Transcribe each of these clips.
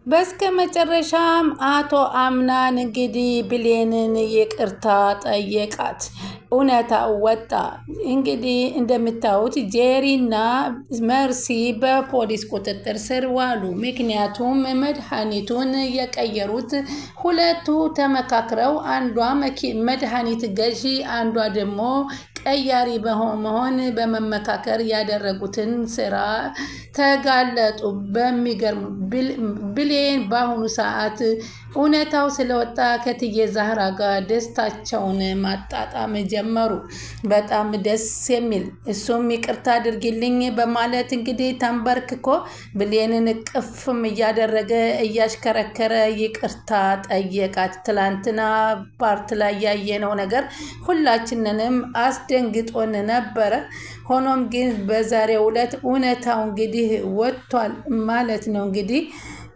በስከ መጨረሻም አቶ አምናን እንግዲህ ብሌንን ይቅርታ ጠየቃት። እውነታው ወጣ። እንግዲህ እንደምታዩት ጄሪና መርሲ በፖሊስ ቁጥጥር ስር ዋሉ። ምክንያቱም መድኃኒቱን የቀየሩት ሁለቱ ተመካክረው፣ አንዷ መድኃኒት ገዢ፣ አንዷ ደግሞ ቀያሪ በመሆን በመመካከር ያደረጉትን ስራ ተጋለጡ። በሚገርም ብሌን በአሁኑ ሰዓት እውነታው ስለወጣ ከትዬ ዛህራ ጋር ደስታቸውን ማጣጣም ጀመሩ። በጣም ደስ የሚል እሱም ይቅርታ አድርጊልኝ በማለት እንግዲህ ተንበርክኮ ብሌንን ቅፍም እያደረገ እያሽከረከረ ይቅርታ ጠየቃት። ትላንትና ፓርት ላይ ያየነው ነገር ሁላችንንም አስደንግጦን ነበረ። ሆኖም ግን በዛሬው ዕለት እውነታው እንግዲህ ወጥቷል ማለት ነው። እንግዲህ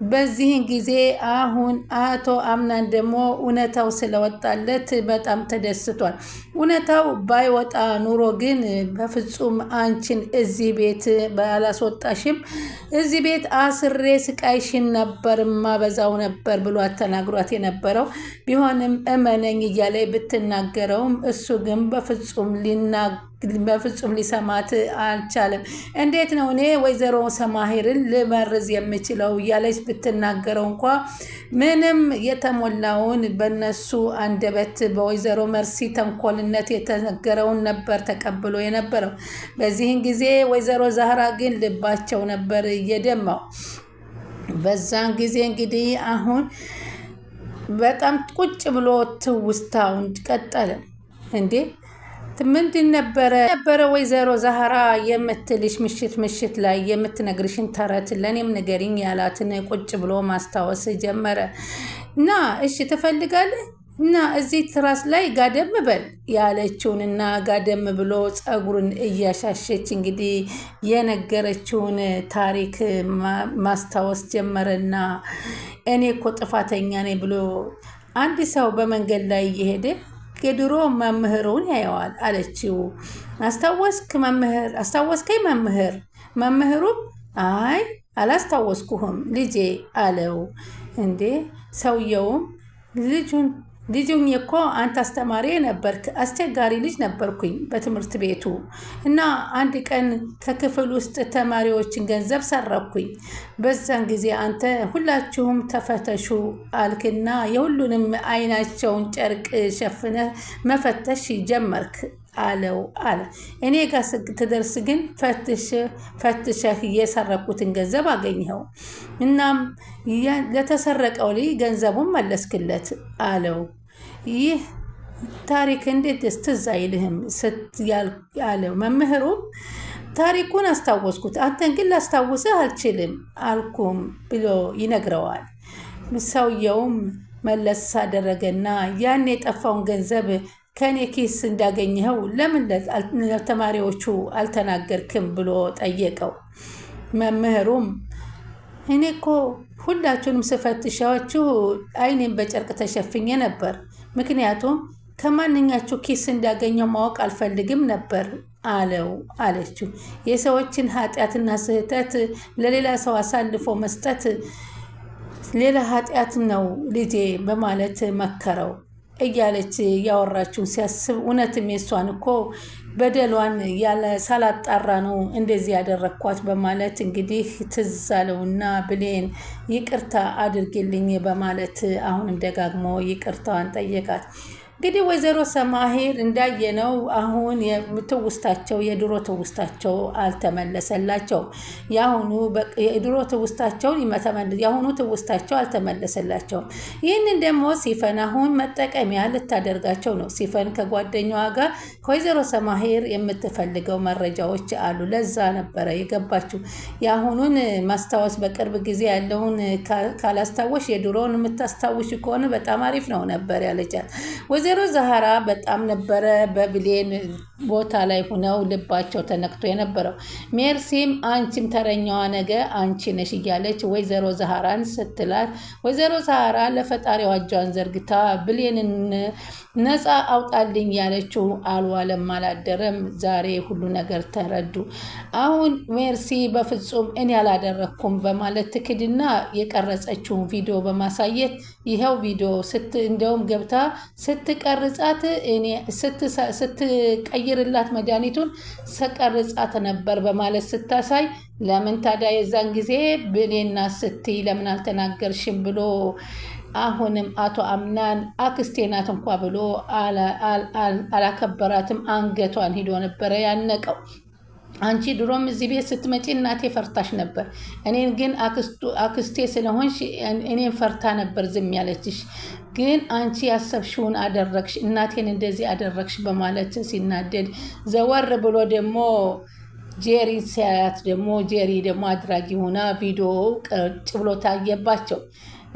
በዚህን ጊዜ አሁን አቶ አምናን ደግሞ እውነታው ስለወጣለት በጣም ተደስቷል። እውነታው ባይወጣ ኑሮ ግን በፍጹም አንቺን እዚህ ቤት ባላስወጣሽም እዚህ ቤት አስሬ ስቃይሽን ነበር ማበዛው ነበር ብሏት ተናግሯት የነበረው ቢሆንም እመነኝ እያለ ብትናገረውም እሱ ግን በፍጹም ሊሰማት አልቻለም። እንዴት ነው እኔ ወይዘሮ ሰማሄርን ልመርዝ የምችለው እያለች ብትናገረው እንኳ ምንም የተሞላውን በነሱ አንደበት በወይዘሮ መርሲ ተንኮልነት የተነገረውን ነበር ተቀብሎ የነበረው። በዚህን ጊዜ ወይዘሮ ዛህራ ግን ልባቸው ነበር እየደማው። በዛን ጊዜ እንግዲህ አሁን በጣም ቁጭ ብሎ ትውስታውን ቀጠለ። እንዴ ምንድን ነበረ ወይዘሮ ዛህራ የምትልሽ ምሽት ላይ የምትነግርሽን ተረት ለእኔም ንገሪኝ ያላትን ቁጭ ብሎ ማስታወስ ጀመረ። እና እሺ ትፈልጋለህ እና እዚህ ትራስ ላይ ጋደም በል ያለችውንና ጋደም ብሎ ፀጉርን እያሻሸች እንግዲህ የነገረችውን ታሪክ ማስታወስ ጀመረና እኔ እኮ ጥፋተኛ ነኝ ብሎ አንድ ሰው በመንገድ ላይ እየሄደ የድሮ መምህሩን ያየዋል አለችው። አስታወስከኝ መምህር? መምህሩም አይ አላስታወስኩህም ልጄ አለው። እንዴ ሰውየውም ልጁን እኮ አንተ አስተማሪ ነበርክ። አስቸጋሪ ልጅ ነበርኩኝ በትምህርት ቤቱ እና አንድ ቀን ከክፍል ውስጥ ተማሪዎችን ገንዘብ ሰረኩኝ። በዛን ጊዜ አንተ ሁላችሁም ተፈተሹ አልክና የሁሉንም አይናቸውን ጨርቅ ሸፍነህ መፈተሽ ጀመርክ አለው አለ። እኔ ጋር ስትደርስ ግን ፈትሸህ የሰረኩትን ገንዘብ አገኘኸው። እናም ለተሰረቀው ልጅ ገንዘቡን መለስክለት አለው። ይህ ታሪክ እንዴት ደስ ትዝ አይልህም አለው። መምህሩም ታሪኩን አስታወስኩት፣ አንተን ግን ላስታውስህ አልችልም አልኩም ብሎ ይነግረዋል። ሰውየውም መለስ አደረገና ያን የጠፋውን ገንዘብ ከኔ ኪስ እንዳገኘኸው ለምን ለተማሪዎቹ አልተናገርክም ብሎ ጠየቀው። መምህሩም እኔ እኮ ሁላችሁንም ስፈትሻችሁ አይኔን በጨርቅ ተሸፍኜ ነበር። ምክንያቱም ከማንኛችሁ ኪስ እንዳገኘው ማወቅ አልፈልግም ነበር አለችው። የሰዎችን ኃጢአትና ስህተት ለሌላ ሰው አሳልፎ መስጠት ሌላ ኃጢአት ነው ልጄ በማለት መከረው። እያለች ያወራችውን ሲያስብ እውነትም የሷን እኮ በደሏን ሳላጣራ ነው እንደዚህ ያደረኳት በማለት እንግዲህ ትዝ አለውና ብሌን ይቅርታ አድርግልኝ በማለት አሁንም ደጋግሞ ይቅርታዋን ጠየቃት። እንግዲህ ወይዘሮ ሰማሄር እንዳየነው አሁን ትውስታቸው የድሮ ትውስታቸው አልተመለሰላቸው። የድሮ ትውስታቸውን የአሁኑ ትውስታቸው አልተመለሰላቸውም። ይህንን ደግሞ ሲፈን አሁን መጠቀሚያ ልታደርጋቸው ነው። ሲፈን ከጓደኛዋ ጋር ከወይዘሮ ሰማሄር የምትፈልገው መረጃዎች አሉ። ለዛ ነበረ የገባችው። የአሁኑን ማስታወስ በቅርብ ጊዜ ያለውን ካላስታወሽ የድሮውን የምታስታውሽ ከሆነ በጣም አሪፍ ነው ነበር ያለቻት። ወይዘሮ ዛህራ በጣም ነበረ በብሌን ቦታ ላይ ሆነው ልባቸው ተነክቶ የነበረው። ሜርሲም አንቺም ተረኛዋ ነገ አንቺ ነሽ እያለች ወይዘሮ ዛህራን ስትላት፣ ወይዘሮ ዛህራ ለፈጣሪዋ እጇን ዘርግታ ብሌንን ነፃ አውጣልኝ ያለችው አልዋለም አላደረም። ዛሬ ሁሉ ነገር ተረዱ። አሁን ሜርሲ በፍጹም እኔ አላደረኩም በማለት ትክድና የቀረጸችውን ቪዲዮ በማሳየት ይኸው ቪዲዮ እንደውም ገብታ ስትቀርጻት ስትቀይርላት መድኃኒቱን ሰቀርጻት ነበር በማለት ስታሳይ፣ ለምን ታዲያ የዛን ጊዜ ብሌና ስትይ ለምን አልተናገርሽም ብሎ አሁንም አቶ አምናን አክስቴ ናት እንኳ ብሎ አላከበራትም። አንገቷን ሂዶ ነበረ ያነቀው። አንቺ ድሮም እዚህ ቤት ስትመጪ እናቴ ፈርታሽ ነበር፣ እኔን ግን አክስቴ ስለሆንሽ እኔን ፈርታ ነበር ዝም ያለችሽ። ግን አንቺ ያሰብሽውን አደረግሽ፣ እናቴን እንደዚህ አደረግሽ በማለት ሲናደድ፣ ዘወር ብሎ ደግሞ ጄሪ ሲያያት ደግሞ ጄሪ ደግሞ አድራጊ ሆና ቪዲዮ ቅርጭ ብሎ ታየባቸው።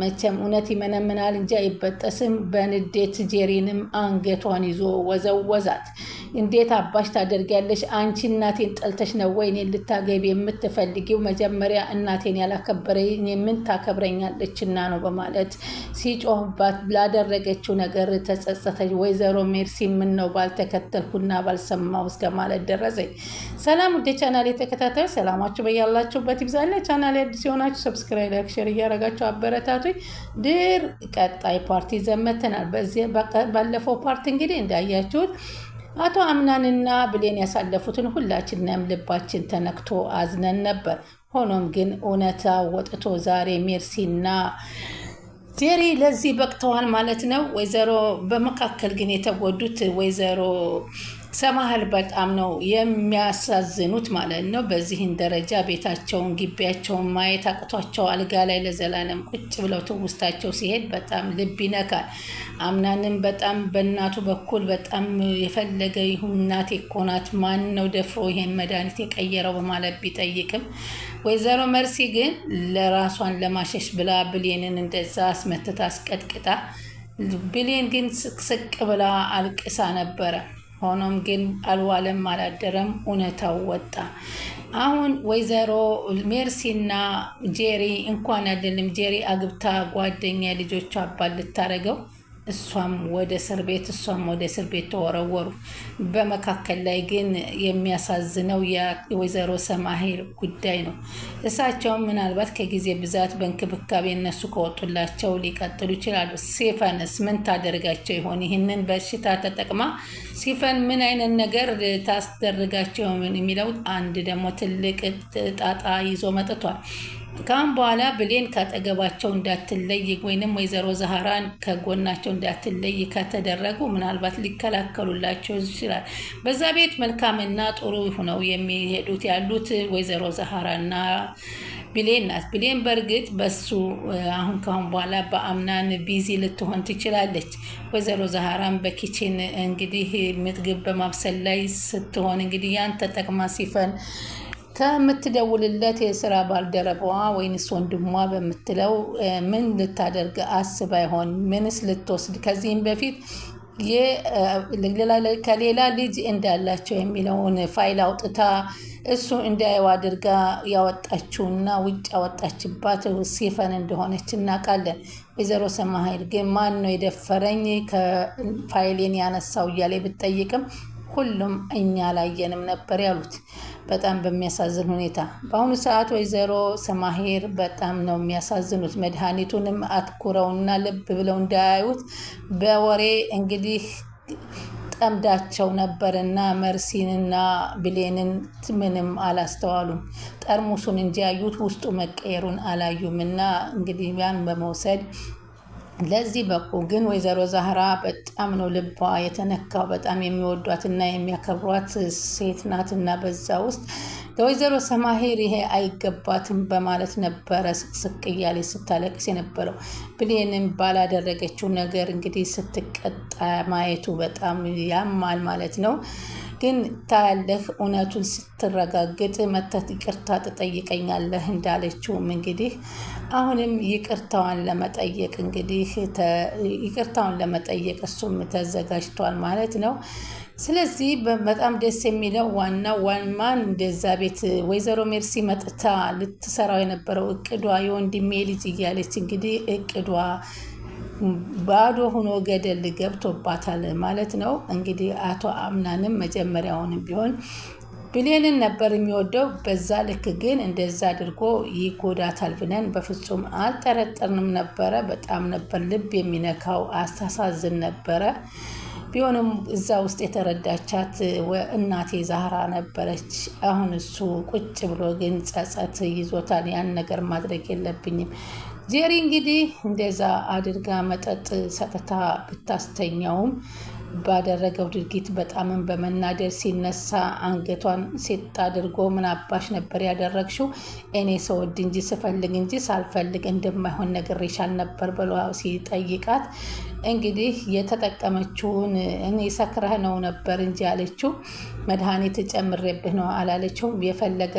መቼም እውነት ይመነምናል እንጂ አይበጠስም። በንዴት ጄሪንም አንገቷን ይዞ ወዘወዛት። እንዴት አባሽ ታደርጊያለሽ? አንቺ እናቴን ጠልተሽ ነው ወይ እኔን ልታገቢ የምትፈልጊው? መጀመሪያ እናቴን ያላከበረኝ ምን ታከብረኛለችና ነው በማለት ሲጮህባት ላደረገችው ነገር ተጸጸተች። ወይዘሮ ሜርሲ ምን ነው ባልተከተልኩና ባልሰማው እስከ ማለት ደረሰኝ። ሰላም ውዴ ቻናል የተከታታዩ ሰላማችሁ በያላችሁበት ይብዛል። ቻናል አዲስ የሆናችሁ ሰብስክራይብ፣ ላይክ፣ ሼር እያደረጋችሁ አበረታቱ። ድር ቀጣይ ፓርቲ ዘመተናል። በዚህ ባለፈው ፓርቲ እንግዲህ እንዳያችሁት አቶ አምናንና ብሌን ያሳለፉትን ሁላችንም ልባችን ተነክቶ አዝነን ነበር። ሆኖም ግን እውነታ ወጥቶ ዛሬ ሜርሲና ጄሪ ለዚህ በቅተዋል ማለት ነው። ወይዘሮ በመካከል ግን የተጎዱት ወይዘሮ ሰማህል በጣም ነው የሚያሳዝኑት ማለት ነው። በዚህን ደረጃ ቤታቸውን ግቢያቸውን ማየት አቅቷቸው አልጋ ላይ ለዘላለም ቁጭ ብለው ትውስታቸው ሲሄድ በጣም ልብ ይነካል። አምናንም በጣም በእናቱ በኩል በጣም የፈለገ ይሁን እናቴ እኮ ናት፣ ማን ነው ደፍሮ ይሄን መድኃኒት የቀየረው በማለት ቢጠይቅም ወይዘሮ መርሲ ግን ለራሷን ለማሸሽ ብላ ብሌንን እንደዛ አስመትታ አስቀጥቅጣ፣ ብሌን ግን ስቅ ብላ አልቅሳ ነበረ። ሆኖም ግን አልዋለም አላደረም፣ እውነታው ወጣ። አሁን ወይዘሮ ሜርሲና ጄሪ እንኳን አይደለም ጄሪ አግብታ ጓደኛ ልጆቿ አባል ልታረገው እሷም ወደ እስር ቤት ተወረወሩ። በመካከል ላይ ግን የሚያሳዝነው የወይዘሮ ሰማሄር ጉዳይ ነው። እሳቸውም ምናልባት ከጊዜ ብዛት በእንክብካቤ እነሱ ከወጡላቸው ሊቀጥሉ ይችላሉ። ሲፈንስ ምን ታደርጋቸው ይሆን? ይህንን በሽታ ተጠቅማ ሲፈን ምን አይነት ነገር ታስደርጋቸው የሚለው አንድ ደግሞ ትልቅ ጣጣ ይዞ መጥቷል። ካሁን በኋላ ብሌን ካጠገባቸው እንዳትለይ ወይንም ወይዘሮ ዛህራን ከጎናቸው እንዳትለይ ከተደረጉ ምናልባት ሊከላከሉላቸው ይችላል። በዛ ቤት መልካምና ጥሩ ሆነው የሚሄዱት ያሉት ወይዘሮ ዛህራና ብሌን ናት። ብሌን በእርግጥ በሱ አሁን ካሁን በኋላ በአምናን ቢዚ ልትሆን ትችላለች። ወይዘሮ ዛህራን በኪችን እንግዲህ ምግብ በማብሰል ላይ ስትሆን እንግዲህ ያን ተጠቅማ ሲፈን ከምትደውልለት የስራ ባልደረባዋ ወይንስ ወንድሟ በምትለው ምን ልታደርግ አስባ ይሆን? ምንስ ልትወስድ? ከዚህም በፊት ከሌላ ልጅ እንዳላቸው የሚለውን ፋይል አውጥታ እሱ እንዳየው አድርጋ ያወጣችውና ውጭ ያወጣችባት ሲፈን እንደሆነች እናውቃለን። ወይዘሮ ሰማሄር ግን ማን ነው የደፈረኝ ከፋይሌን ያነሳው እያለ ብትጠይቅም ሁሉም እኛ ላየንም ነበር ያሉት። በጣም በሚያሳዝን ሁኔታ በአሁኑ ሰዓት ወይዘሮ ሰማሄር በጣም ነው የሚያሳዝኑት። መድኃኒቱንም አትኩረውና ልብ ብለው እንዳያዩት በወሬ እንግዲህ ጠምዳቸው ነበርና መርሲንና ብሌንን ምንም አላስተዋሉም። ጠርሙሱን እንጂ ያዩት ውስጡ መቀየሩን አላዩም። እና እንግዲህ ያን በመውሰድ ለዚህ በቁ። ግን ወይዘሮ ዛህራ በጣም ነው ልቧ የተነካው። በጣም የሚወዷትና የሚያከብሯት ሴት ናትና በዛ ውስጥ ለወይዘሮ ሰማሄር ይሄ አይገባትም በማለት ነበረ ስቅስቅ እያለች ስታለቅስ የነበረው። ብሌንም ባላደረገችው ነገር እንግዲህ ስትቀጣ ማየቱ በጣም ያማል ማለት ነው። ግን ታያለህ እውነቱን ስትረጋግጥ መተት ይቅርታ ትጠይቀኛለህ እንዳለችውም እንግዲህ አሁንም ይቅርታዋን ለመጠየቅ እንግዲህ ይቅርታውን ለመጠየቅ እሱም ተዘጋጅቷል ማለት ነው። ስለዚህ በጣም ደስ የሚለው ዋናው እንደዛ ቤት ወይዘሮ ሜርሲ መጥታ ልትሰራው የነበረው እቅዷ የወንድሜ ልጅ እያለች እንግዲህ እቅዷ ባዶ ሆኖ ገደል ገብቶባታል ማለት ነው። እንግዲህ አቶ አምናንም መጀመሪያውንም ቢሆን ብሌንን ነበር የሚወደው። በዛ ልክ ግን እንደዛ አድርጎ ይጎዳታል ብለን በፍጹም አልጠረጠርንም ነበረ። በጣም ነበር ልብ የሚነካው፣ አስተሳዝን ነበረ። ቢሆንም እዛ ውስጥ የተረዳቻት እናቴ ዛህራ ነበረች። አሁን እሱ ቁጭ ብሎ ግን ጸጸት ይዞታል። ያን ነገር ማድረግ የለብኝም። ጄሪ እንግዲህ እንደዛ አድርጋ መጠጥ ሰጥታ ብታስተኛውም ባደረገው ድርጊት በጣምም በመናደድ ሲነሳ አንገቷን ሴት አድርጎ ምን አባሽ ነበር ያደረግሽው? እኔ ስወድ እንጂ ስፈልግ እንጂ ሳልፈልግ እንደማይሆን ነግሬሻል ነበር ብሎ ሲጠይቃት እንግዲህ የተጠቀመችውን እኔ ሰክረህ ነው ነበር እንጂ አለችው። መድኃኒት ጨምሬብህ ነው አላለችውም። የፈለገ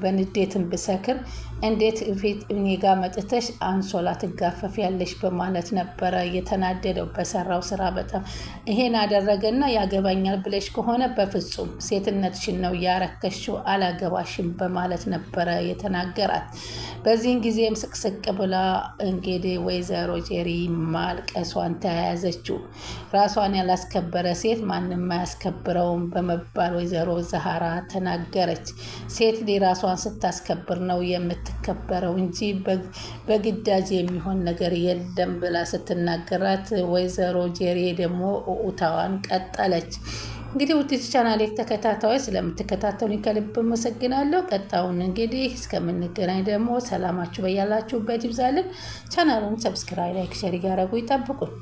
በንዴትን ብሰክር እንዴት ፊት እኔ ጋር መጥተሽ አንሶላ ትጋፈፍ ያለሽ በማለት ነበረ የተናደደው በሰራው ስራ። በጣም ይሄን አደረገና ያገባኛል ብለሽ ከሆነ በፍጹም ሴትነትሽን ነው ያረከሽው፣ አላገባሽም በማለት ነበረ የተናገራት። በዚህን ጊዜም ስቅስቅ ብላ እንግዲህ ወይዘሮ ጄሪ ማልቀሷን ተያያዘችው። ራሷን ያላስከበረ ሴት ማንም አያስከብረውም በመባል ወይዘሮ ዛህራ ተናገረች። ሴት ራሷን ስታስከብር ነው የምትከበረው እንጂ በግዳጅ የሚሆን ነገር የለም ብላ ስትናገራት፣ ወይዘሮ ጄሪ ደግሞ ኡታዋን ቀጠለች። እንግዲህ ውድ ቻናሌ ተከታታዮች ስለምትከታተሉኝ ከልብ አመሰግናለሁ። ቀጣውን እንግዲህ እስከምንገናኝ ደግሞ ሰላማችሁ በያላችሁበት ይብዛልን። ቻናሉን ሰብስክራይብ፣ ላይክ፣ ሼር ያደርጉ ይጠብቁን።